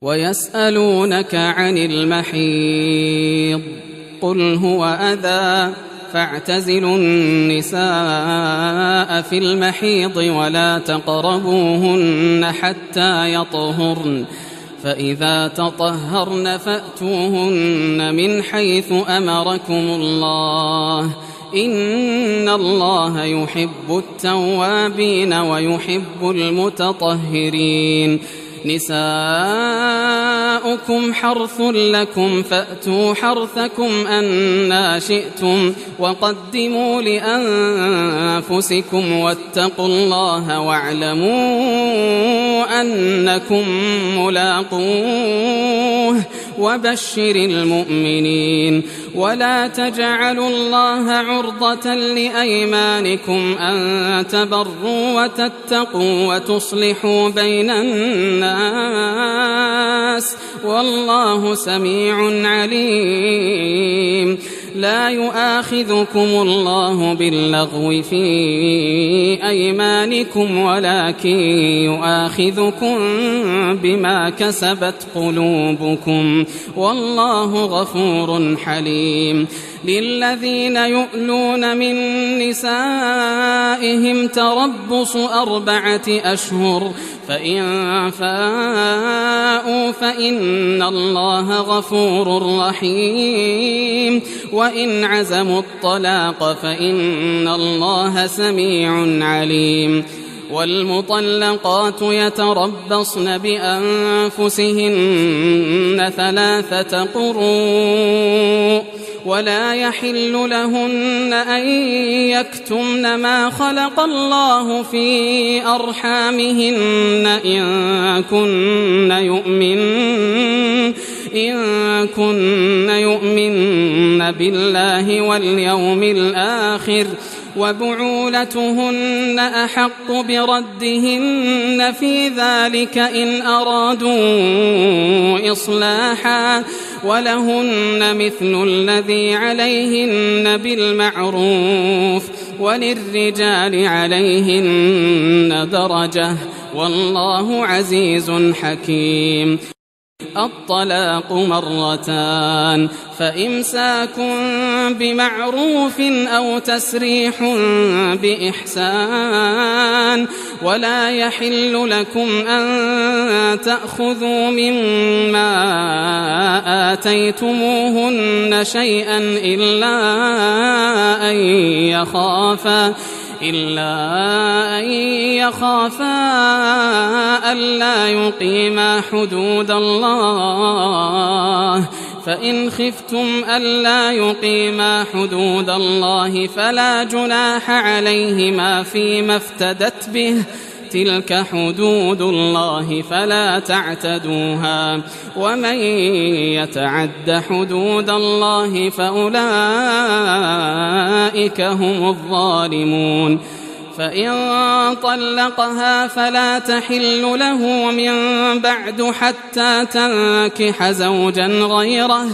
ويسألونك عن المحيض قل هو أذى فاعتزلوا النساء في المحيض ولا تقربوهن حتى يطهرن فإذا تطهرن فأتوهن من حيث أمركم الله إن الله يحب التوابين ويحب المتطهرين نساؤكم حرث لكم فأتوا حرثكم أنى شئتم وقدموا لأنفسكم واتقوا الله واعلموا أنكم ملاقوه وبشر المؤمنين ولا تجعلوا الله عرضة لأيمانكم أن تبروا وتتقوا وتصلحوا بين الناس والله سميع عليم لا يؤاخذكم الله باللغو في أيمانكم ولكن يؤاخذكم بما كسبت قلوبكم والله غفور حليم للذين يؤلون من نسائهم تربص 4 أشهر فإن فاءوا فإن الله غفور رحيم وإن عزموا الطلاق فإن الله سميع عليم والمطلقات يتربصن بأنفسهن 3 قروء ولا يحل لهن أن يكتمن ما خلق الله في أرحامهن إن كن يؤمن بالله واليوم الآخر وبعولتهن أحق بردهن في ذلك إن أرادوا إصلاحا ولهن مثل الذي عليهن بالمعروف وللرجال عليهن درجة والله عزيز حكيم الطلاق 2 فإمساك بمعروف أو تسريح بإحسان ولا يحل لكم أن تأخذوا مما آتيتموهن شيئا إلا أن يخافا ألا يقيما حدود الله فإن خفتم ألا يقيما حدود الله فلا جناح عليهما فيما افتدت به تلك حدود الله فلا تعتدوها ومن يتعد حدود الله فأولئك هم الظالمون فإن طلقها فلا تحل له من بعد حتى تنكح زوجا غيره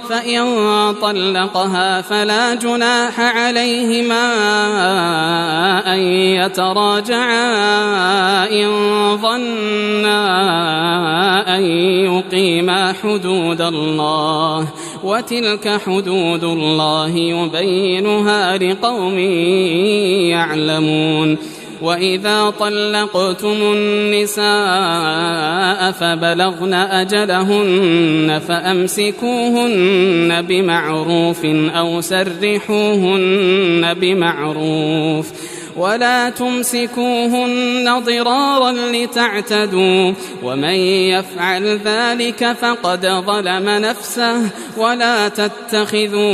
فإن طلقها فلا جناح عليهما أن يتراجعا إن ظنا أن يقيما حدود الله وتلك حدود الله يبينها لقوم يعلمون وإذا طلقتم النساء فبلغن أجلهن فأمسكوهن بمعروف أو سرحوهن بمعروف ولا تمسكوهن ضرارا لتعتدوا ومن يفعل ذلك فقد ظلم نفسه ولا تتخذوا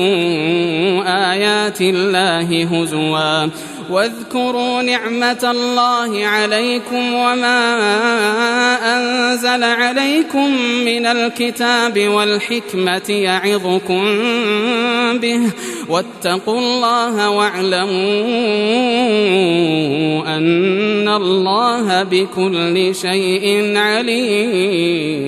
آيات الله هزوا واذكروا نعمة الله عليكم وما أنزل عليكم من الكتاب والحكمة يعظكم به واتقوا الله واعلموا أن الله بكل شيء عليم